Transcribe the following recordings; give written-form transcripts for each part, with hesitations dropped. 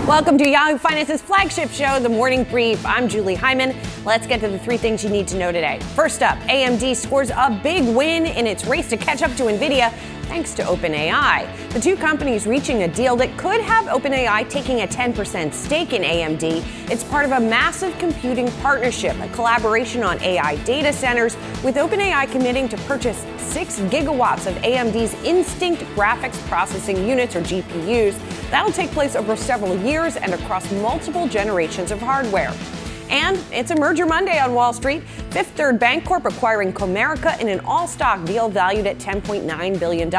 Welcome to Yahoo Finance's flagship show, The Morning Brief. I'm Julie Hyman. Let's get to the three things you need to know today. First up, AMD scores a big win in its race to catch up to NVIDIA thanks to OpenAI. The two companies reaching a deal that could have OpenAI taking a 10% stake in AMD. It's part of a massive computing partnership, a collaboration on AI data centers, with OpenAI committing to purchase 6 gigawatts of AMD's Instinct graphics processing units, or GPUs. That'll take place over several years and across multiple generations of hardware. And it's a merger Monday on Wall Street. Fifth Third Bancorp acquiring Comerica in an all-stock deal valued at $10.9 billion.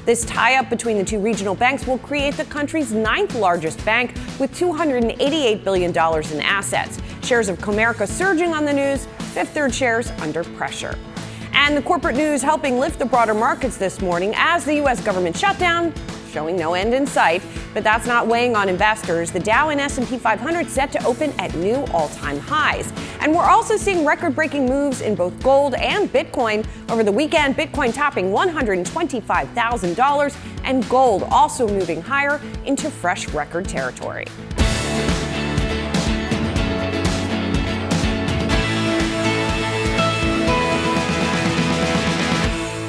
This tie-up between the two regional banks will create the country's 9th largest bank with $288 billion in assets. Shares of Comerica surging on the news, Fifth Third shares under pressure. And the corporate news helping lift the broader markets this morning as the U.S. government shutdown showing no end in sight, but that's not weighing on investors. The Dow and S&P 500 set to open at new all-time highs. And we're also seeing record-breaking moves in both gold and Bitcoin. Over the weekend, Bitcoin topping $125,000 and gold also moving higher into fresh record territory.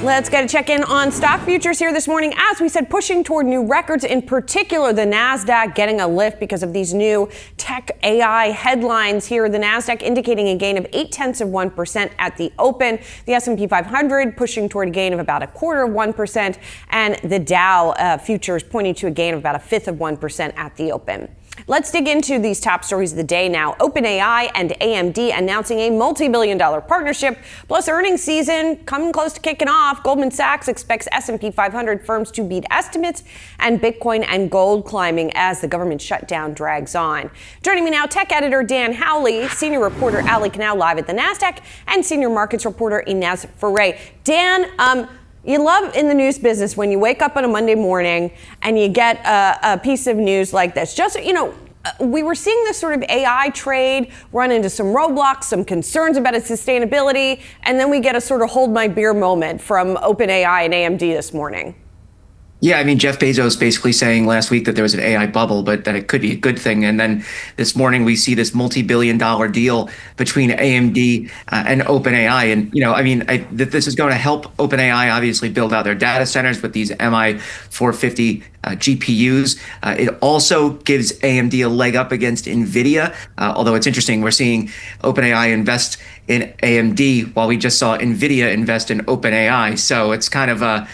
Let's get a check-in on stock futures here this morning. As we said, pushing toward new records, in particular the NASDAQ getting a lift because of these new tech AI headlines here. The NASDAQ indicating a gain of 0.8% at the open. The S&P 500 pushing toward a gain of about 0.25%. And the Dow futures pointing to a gain of about 0.5% at the open. Let's dig into these top stories of the day now. OpenAI and AMD announcing a multi-billion-dollar partnership, plus earnings season coming close to kicking off. Goldman Sachs expects S&P 500 firms to beat estimates, and Bitcoin and gold climbing as the government shutdown drags on. Joining me now, tech editor Dan Howley, senior reporter Ali Canal live at the NASDAQ, and senior markets reporter Inez Ferre. Dan, you love in the news business when you wake up on a Monday morning and you get a piece of news like this. We were seeing this sort of AI trade run into some roadblocks, some concerns about its sustainability, and then we get a sort of hold my beer moment from OpenAI and AMD this morning. Yeah, I mean, Jeff Bezos basically saying last week that there was an AI bubble, but that it could be a good thing. And then this morning we see this multi-billion-dollar deal between AMD and OpenAI. And, that this is going to help OpenAI obviously build out their data centers with these MI450 GPUs. It also gives AMD a leg up against NVIDIA. Although it's interesting, we're seeing OpenAI invest in AMD while we just saw NVIDIA invest in OpenAI. So it's kind of a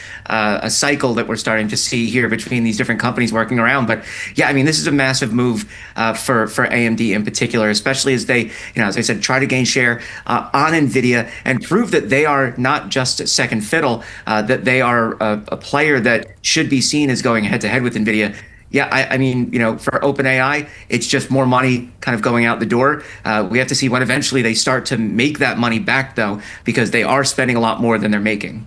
cycle that we're starting to see here between these different companies working around. But yeah, I mean, this is a massive move for AMD in particular, especially as they, as I said, try to gain share on NVIDIA and prove that they are not just a second fiddle, that they are a player that should be seen as going head to head with NVIDIA. Yeah, I mean, for OpenAI, it's just more money kind of going out the door. We have to see when eventually they start to make that money back, though, because they are spending a lot more than they're making.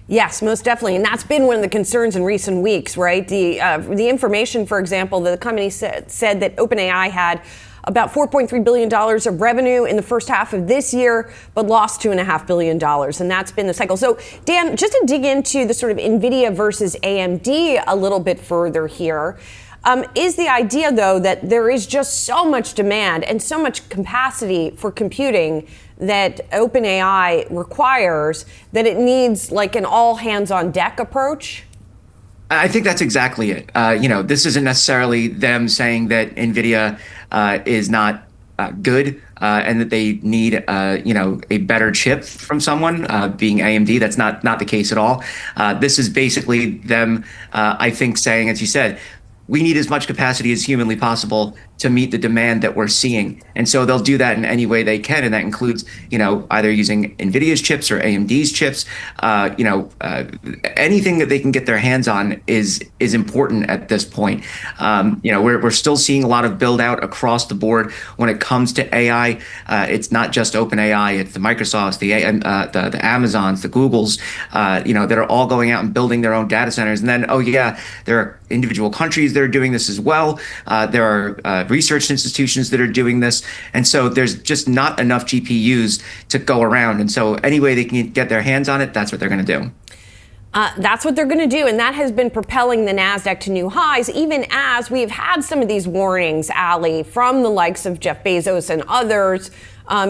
Yes, most definitely. And that's been one of the concerns in recent weeks, right? The information, for example, the company said that OpenAI had about $4.3 billion of revenue in the first half of this year, but lost $2.5 billion. And that's been the cycle. So, Dan, just to dig into the sort of NVIDIA versus AMD a little bit further here, is the idea, though, that there is just so much demand and so much capacity for computing that OpenAI requires that it needs like an all hands on deck approach? I think that's exactly it. This isn't necessarily them saying that NVIDIA is not good and that they need, a better chip from someone, being AMD. That's not the case at all. This is basically them, I think, saying, as you said, we need as much capacity as humanly possible to meet the demand that we're seeing. And so they'll do that in any way they can. And that includes, either using NVIDIA's chips or AMD's chips. Anything that they can get their hands on is important at this point. We're still seeing a lot of build out across the board when it comes to AI. It's not just OpenAI, it's the Microsofts, the Amazons, the Googles, that are all going out and building their own data centers. And then, there are individual countries that are doing this as well. There are research institutions that are doing this. And so there's just not enough GPUs to go around. And so any way they can get their hands on it, that's what they're going to do. That's what they're going to do, and that has been propelling the NASDAQ to new highs, even as we've had some of these warnings, Allie, from the likes of Jeff Bezos and others,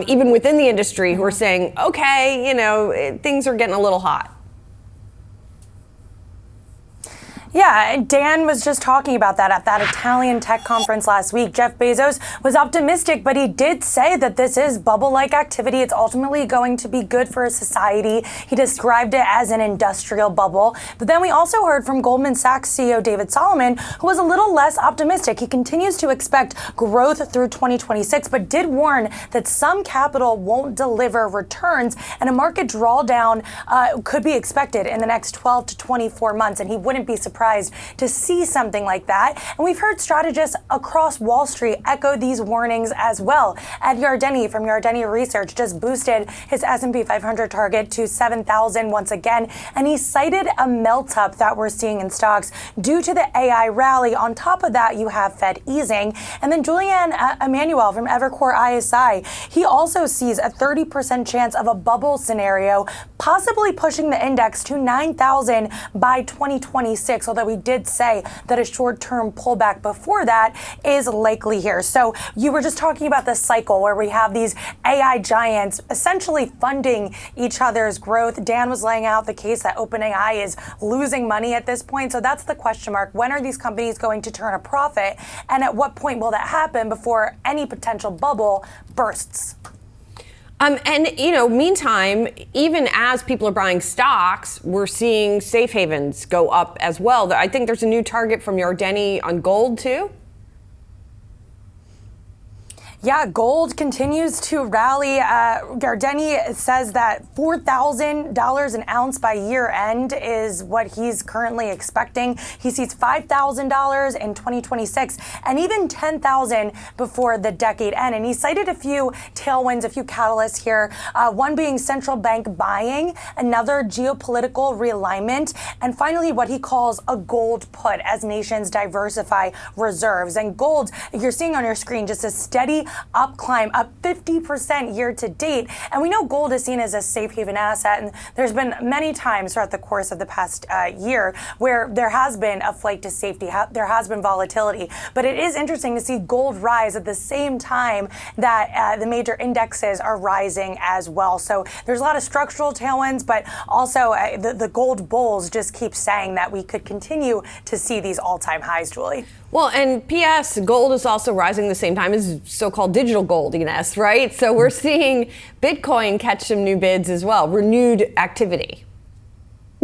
even within the industry, who are saying, okay, things are getting a little hot. Yeah, Dan was just talking about that at that Italian tech conference last week. Jeff Bezos was optimistic, but he did say that this is bubble-like activity. It's ultimately going to be good for society. He described it as an industrial bubble. But then we also heard from Goldman Sachs CEO David Solomon, who was a little less optimistic. He continues to expect growth through 2026, but did warn that some capital won't deliver returns and a market drawdown could be expected in the next 12 to 24 months. And he wouldn't be surprised to see something like that. And we've heard strategists across Wall Street echo these warnings as well. Ed Yardeni from Yardeni Research just boosted his S&P 500 target to 7,000 once again. And he cited a melt up that we're seeing in stocks due to the AI rally. On top of that, you have Fed easing. And then Julian Emmanuel from Evercore ISI, he also sees a 30% chance of a bubble scenario, possibly pushing the index to 9,000 by 2026. Although we did say that a short-term pullback before that is likely here. So you were just talking about the cycle where we have these AI giants essentially funding each other's growth. Dan was laying out the case that OpenAI is losing money at this point. So that's the question mark. When are these companies going to turn a profit? And at what point will that happen before any potential bubble bursts? Meantime, even as people are buying stocks, we're seeing safe havens go up as well. I think there's a new target from Yardeni on gold, too. Yeah, gold continues to rally. Yardeni says that $4,000 an ounce by year end is what he's currently expecting. He sees $5,000 in 2026 and even $10,000 before the decade end. And he cited a few tailwinds, a few catalysts here. One being central bank buying, another geopolitical realignment, and finally what he calls a gold put as nations diversify reserves. And gold, you're seeing on your screen just a steady up climb, up 50% year to date. And we know gold is seen as a safe haven asset. And there's been many times throughout the course of the past year where there has been a flight to safety. There has been volatility. But it is interesting to see gold rise at the same time that the major indexes are rising as well. So there's a lot of structural tailwinds, but also the gold bulls just keep saying that we could continue to see these all-time highs, Julie. Well, and P.S., gold is also rising the same time as so-called digital gold, Ines, right? So we're seeing Bitcoin catch some new bids as well, renewed activity.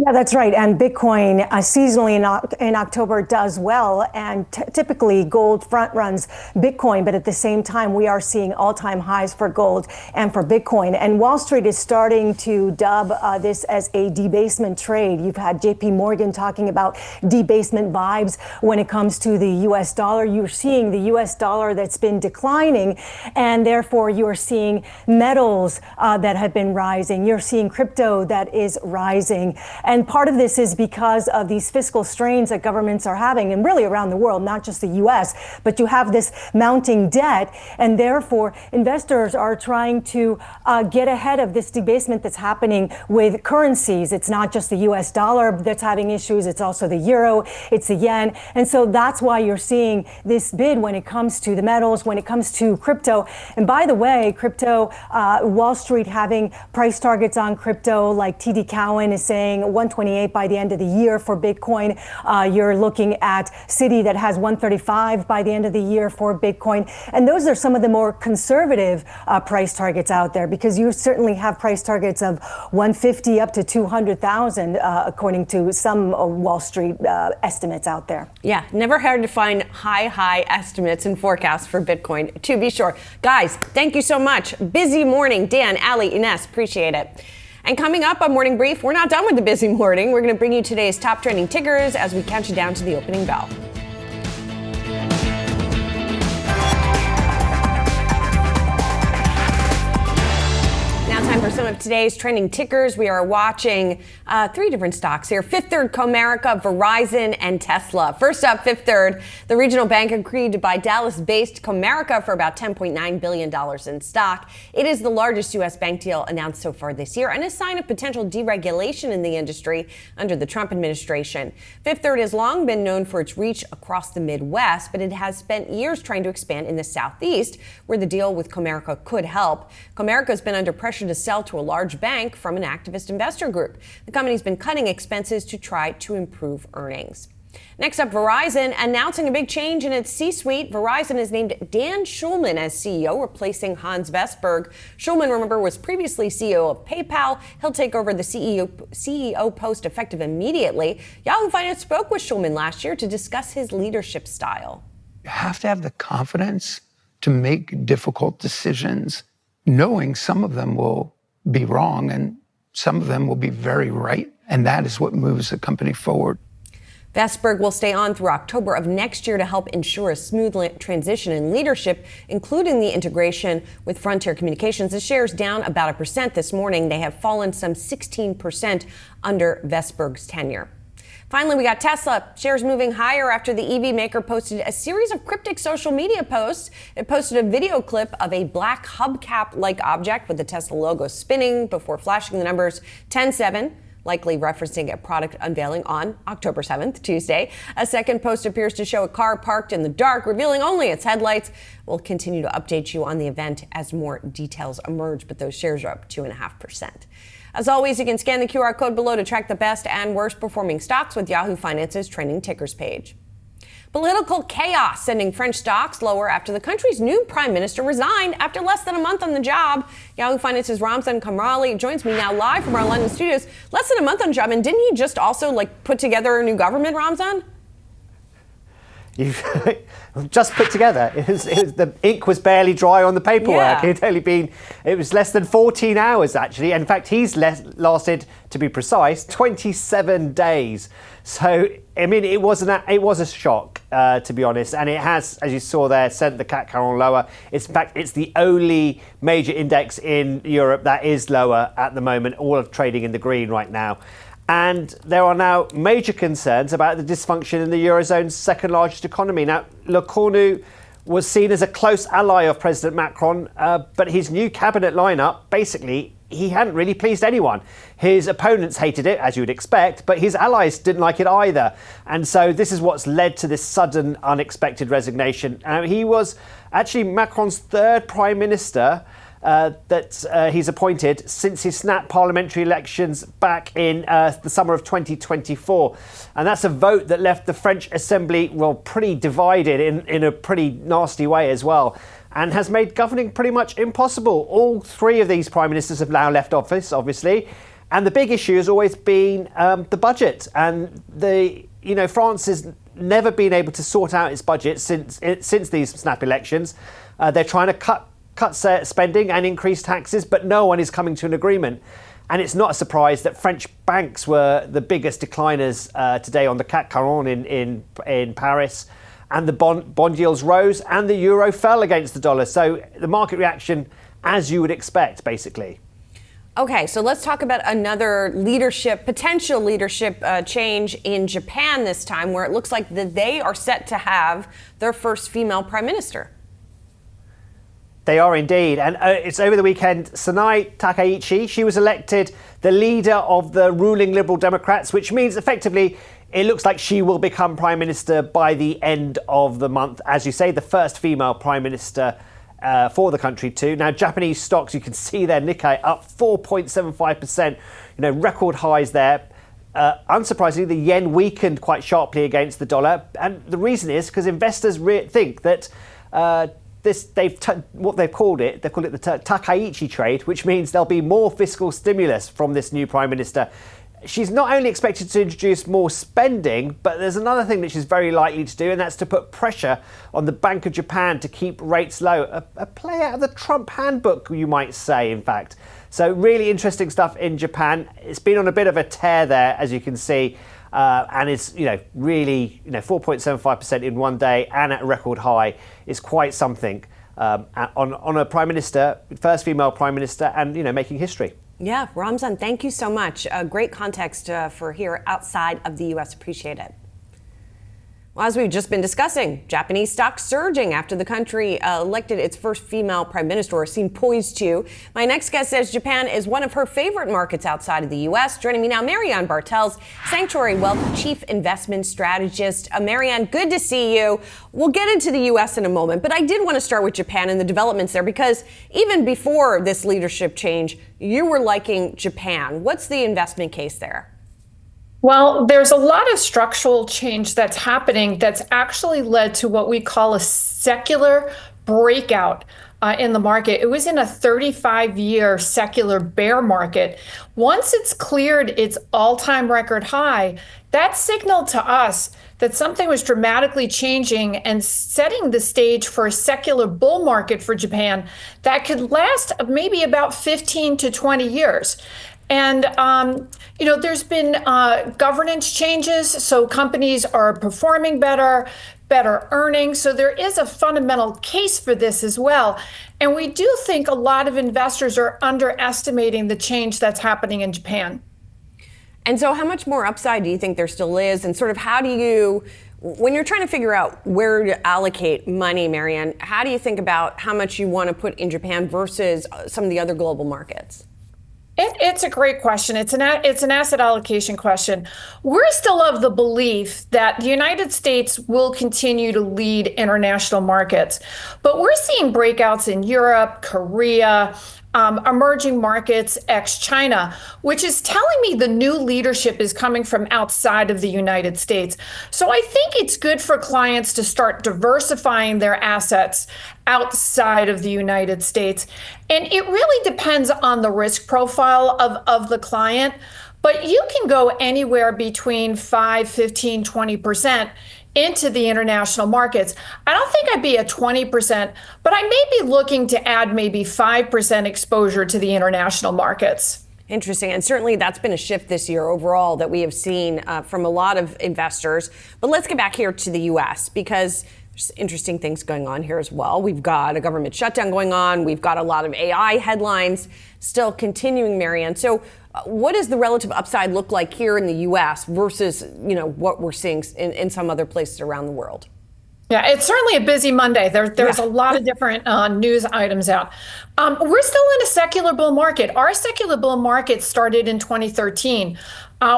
Yeah, that's right. And Bitcoin seasonally in October does well. And typically gold front runs Bitcoin. But at the same time, we are seeing all-time highs for gold and for Bitcoin. And Wall Street is starting to dub this as a debasement trade. You've had JP Morgan talking about debasement vibes when it comes to the U.S. dollar. You're seeing the U.S. dollar that's been declining. And therefore, you're seeing metals that have been rising. You're seeing crypto that is rising. And part of this is because of these fiscal strains that governments are having, and really around the world, not just the U.S., but you have this mounting debt, and therefore investors are trying to get ahead of this debasement that's happening with currencies. It's not just the U.S. dollar that's having issues, it's also the euro, it's the yen, and so that's why you're seeing this bid when it comes to the metals, when it comes to crypto. And by the way, crypto, Wall Street having price targets on crypto, like TD Cowen is saying 128 by the end of the year for Bitcoin. You're looking at Citi that has 135 by the end of the year for Bitcoin. And those are some of the more conservative price targets out there, because you certainly have price targets of 150 up to 200,000, according to some Wall Street estimates out there. Yeah, never hard to find high estimates and forecasts for Bitcoin, to be sure. Guys, thank you so much. Busy morning. Dan, Allie, Ines, appreciate it. And coming up on Morning Brief, we're not done with the busy morning. We're going to bring you today's top trending tickers as we count you down to the opening bell. Now time for some of today's trending tickers. We are watching three different stocks here: Fifth Third, Comerica, Verizon, and Tesla. First up, Fifth Third. The regional bank agreed to buy Dallas-based Comerica for about $10.9 billion in stock. It is the largest U.S. bank deal announced so far this year and a sign of potential deregulation in the industry under the Trump administration. Fifth Third has long been known for its reach across the Midwest, but it has spent years trying to expand in the Southeast, where the deal with Comerica could help. Comerica has been under pressure to sell to a large bank from an activist investor group. The company's been cutting expenses to try to improve earnings. Next up, Verizon announcing a big change in its C-suite. Verizon has named Dan Schulman as CEO, replacing Hans Vestberg. Schulman, remember, was previously CEO of PayPal. He'll take over the CEO post effective immediately. Yahoo Finance spoke with Schulman last year to discuss his leadership style. You have to have the confidence to make difficult decisions, knowing some of them will be wrong and some of them will be very right. And that is what moves the company forward. Vestberg will stay on through October of next year to help ensure a smooth transition in leadership, including the integration with Frontier Communications. The shares down about 1% this morning. They have fallen some 16% under Vestberg's tenure. Finally, we got Tesla. Shares moving higher after the EV maker posted a series of cryptic social media posts. It posted a video clip of a black hubcap-like object with the Tesla logo spinning before flashing the numbers 10-7, likely referencing a product unveiling on October 7th, Tuesday. A second post appears to show a car parked in the dark, revealing only its headlights. We'll continue to update you on the event as more details emerge, but those shares are up 2.5%. As always, you can scan the QR code below to track the best and worst performing stocks with Yahoo Finance's trending tickers page. Political chaos sending French stocks lower after the country's new prime minister resigned after less than a month on the job. Yahoo Finance's Ramzan Kamrali joins me now live from our London studios. Less than a month on the job, and didn't he just also put together a new government, Ramzan? You've just put together. The ink was barely dry on the paperwork. Yeah. It was less than 14 hours, actually. In fact, he's lasted, to be precise, 27 days. So, I mean, it was a shock, to be honest. And it has, as you saw there, sent the CAC 40 lower. In fact, it's the only major index in Europe that is lower at the moment, all of trading in the green right now. And there are now major concerns about the dysfunction in the Eurozone's second largest economy. Now, Le Cornu was seen as a close ally of President Macron, but his new cabinet lineup, basically, he hadn't really pleased anyone. His opponents hated it, as you would expect, but his allies didn't like it either. And so this is what's led to this sudden, unexpected resignation. He was actually Macron's third prime minister that he's appointed since his snap parliamentary elections back in the summer of 2024. And that's a vote that left the French Assembly, pretty divided in a pretty nasty way as well, and has made governing pretty much impossible. All three of these prime ministers have now left office, obviously. And the big issue has always been the budget. And France has never been able to sort out its budget since these snap elections. They're trying to cut spending and increase taxes, but no one is coming to an agreement. And it's not a surprise that French banks were the biggest decliners today on the CAC 40 in Paris. And the bond yields rose and the euro fell against the dollar. So the market reaction, as you would expect, basically. Okay, so let's talk about another potential leadership change in Japan this time, where it looks like that they are set to have their first female prime minister. They are indeed. And it's over the weekend. Sanae Takaichi, she was elected the leader of the ruling Liberal Democrats, which means effectively it looks like she will become prime minister by the end of the month. As you say, the first female prime minister for the country too. Now, Japanese stocks, you can see there, Nikkei up 4.75%, record highs there. Unsurprisingly, the yen weakened quite sharply against the dollar. And the reason is because investors think that what they've called it the Takaichi trade, which means there'll be more fiscal stimulus from this new prime minister. She's not only expected to introduce more spending, but there's another thing that she's very likely to do, and that's to put pressure on the Bank of Japan to keep rates low. A play out of the Trump handbook, you might say, in fact. So really interesting stuff in Japan. It's been on a bit of a tear there, as you can see. And it's, really, 4.75% in one day and at a record high is quite something on a prime minister, first female prime minister, and, making history. Yeah, Ramzan, thank you so much. Great context for here outside of the U.S. Appreciate it. Well, as we've just been discussing, Japanese stocks surging after the country elected its first female prime minister, or seemed poised to. My next guest says Japan is one of her favorite markets outside of the U.S. Joining me now, Marianne Bartels, Sanctuary Wealth Chief Investment Strategist. Marianne, good to see you. We'll get into the U.S. in a moment, but I did want to start with Japan and the developments there, because even before this leadership change, you were liking Japan. What's the investment case there? Well, there's a lot of structural change that's happening that's actually led to what we call a secular breakout in the market. It was in a 35-year secular bear market. Once it's cleared its all-time record high, that signaled to us that something was dramatically changing and setting the stage for a secular bull market for Japan that could last maybe about 15 to 20 years. And, there's been governance changes, so companies are performing better earnings. So there is a fundamental case for this as well. And we do think a lot of investors are underestimating the change that's happening in Japan. And so how much more upside do you think there still is? And sort of how do you, when you're trying to figure out where to allocate money, Marianne, how do you think about how much you want to put in Japan versus some of the other global markets? It's a great question. It's an asset allocation question. We're still of the belief that the United States will continue to lead international markets, but we're seeing breakouts in Europe, Korea, emerging markets, ex-China, which is telling me the new leadership is coming from outside of the United States. So I think it's good for clients to start diversifying their assets outside of the United States. And it really depends on the risk profile of the client, but you can go anywhere between 5, 15, 20% into the international markets. I don't think I'd be at 20%, but I may be looking to add maybe 5% exposure to the international markets. Interesting. And certainly that's been a shift this year overall that we have seen from a lot of investors. But let's get back here to the U.S. because there's interesting things going on here as well. We've got a government shutdown going on. We've got a lot of AI headlines still continuing, Marianne. So what does the relative upside look like here in the U.S. versus, what we're seeing in some other places around the world? Yeah, it's certainly a busy Monday. There's a lot of different news items out. We're still in a secular bull market. Our secular bull market started in 2013.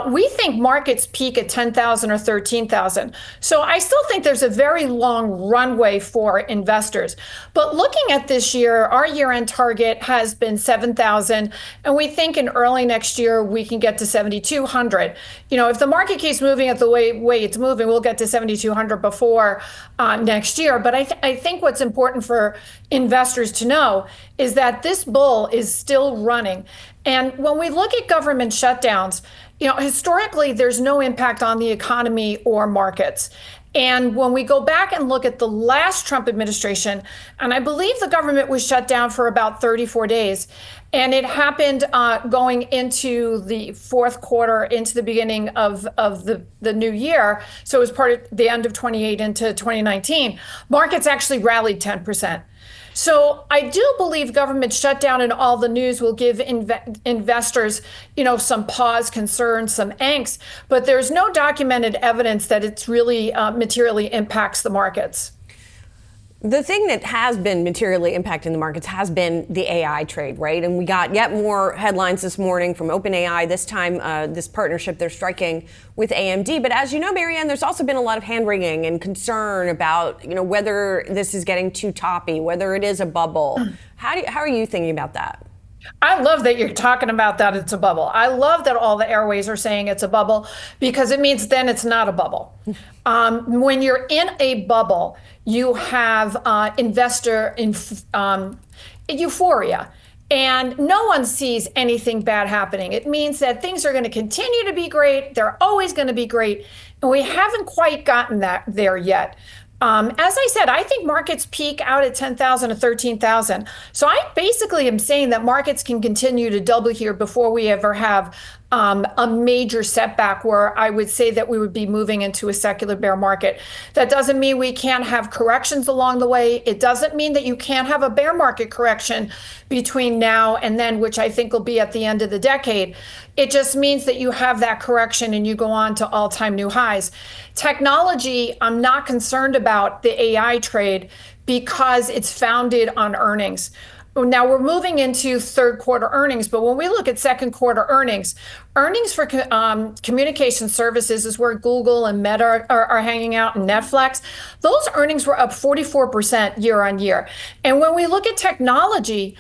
We think markets peak at 10,000 or 13,000. So I still think there's a very long runway for investors. But looking at this year, our year-end target has been 7,000. And we think in early next year, we can get to 7,200. If the market keeps moving at the way it's moving, we'll get to 7,200 before next year. But I think what's important for investors to know is that this bull is still running. And when we look at government shutdowns, historically, there's no impact on the economy or markets. And when we go back and look at the last Trump administration, and I believe the government was shut down for about 34 days, and it happened going into the fourth quarter, into the beginning of the new year. So it was part of the end of 28 into 2019. Markets actually rallied 10%. So I do believe government shutdown and all the news will give investors, some pause, concern, some angst, but there's no documented evidence that it's really materially impacts the markets. The thing that has been materially impacting the markets has been the AI trade, right? And we got yet more headlines this morning from OpenAI, this time this partnership they're striking with AMD. But as you know, Marianne, there's also been a lot of hand-wringing and concern about whether this is getting too toppy, whether it is a bubble. How are you thinking about that? I love that you're talking about that it's a bubble. I love that all the airways are saying it's a bubble because it means then it's not a bubble. When you're in a bubble, you have investor euphoria. And no one sees anything bad happening. It means that things are going to continue to be great. They're always going to be great. And we haven't quite gotten there yet. As I said, I think markets peak out at 10,000 to 13,000. So I basically am saying that markets can continue to double here before we ever have a major setback where I would say that we would be moving into a secular bear market. That doesn't mean we can't have corrections along the way. It doesn't mean that you can't have a bear market correction between now and then, which I think will be at the end of the decade. It just means that you have that correction and you go on to all-time new highs. Technology, I'm not concerned about the AI trade because it's founded on earnings. Now we're moving into third quarter earnings, but when we look at second quarter earnings for communication services is where Google and Meta are hanging out, and Netflix. Those earnings were up 44% year on year. And when we look at technology,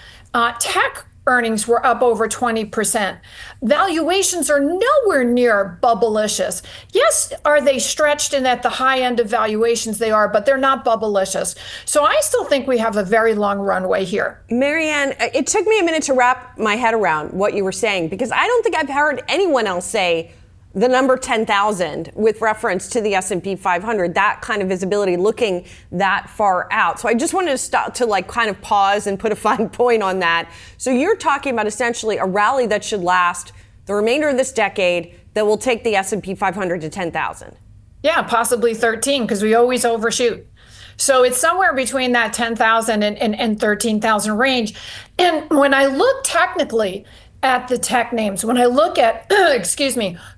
tech earnings were up over 20%. Valuations are nowhere near bubblicious. Yes, are they stretched and at the high end of valuations? They are, but they're not bubblicious. So I still think we have a very long runway here. Marianne, it took me a minute to wrap my head around what you were saying, because I don't think I've heard anyone else say the number 10,000 with reference to the S&P 500, that kind of visibility looking that far out. So I just wanted to stop to kind of pause and put a fine point on that. So you're talking about essentially a rally that should last the remainder of this decade that will take the S&P 500 to 10,000. Yeah, possibly 13, because we always overshoot. So it's somewhere between that 10,000 and 13,000 range. And when I look technically at the tech names, when I look at,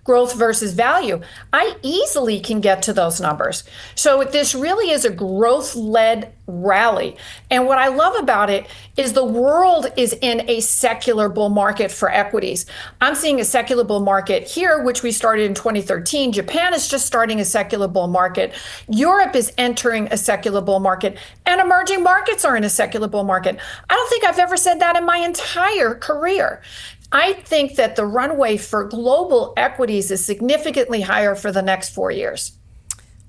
growth versus value, I easily can get to those numbers. So this really is a growth-led rally. And what I love about it is the world is in a secular bull market for equities. I'm seeing a secular bull market here, which we started in 2013. Japan is just starting a secular bull market. Europe is entering a secular bull market, and emerging markets are in a secular bull market. I don't think I've ever said that in my entire career. I think that the runway for global equities is significantly higher for the next 4 years.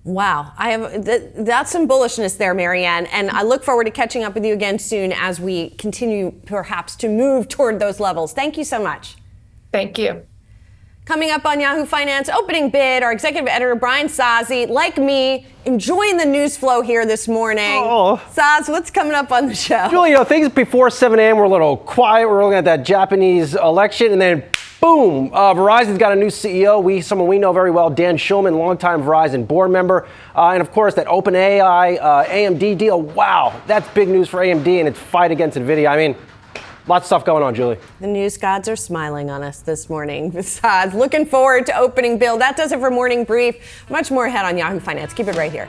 Wow, that's some bullishness there, Marianne, and I look forward to catching up with you again soon as we continue perhaps to move toward those levels. Thank you so much. Thank you. Coming up on Yahoo Finance Opening Bid, our executive editor, Brian Sazi, like me, enjoying the news flow here this morning. Oh. Saz, what's coming up on the show? Julie, things before 7 a.m. were a little quiet. We're looking at that Japanese election, and then boom, Verizon's got a new CEO, someone we know very well, Dan Schulman, longtime Verizon board member. And of course, that OpenAI, AMD deal. Wow, that's big news for AMD and its fight against NVIDIA. I mean, lots of stuff going on, Julie. The news gods are smiling on us this morning. Besides, looking forward to opening bill. That does it for Morning Brief. Much more ahead on Yahoo Finance. Keep it right here.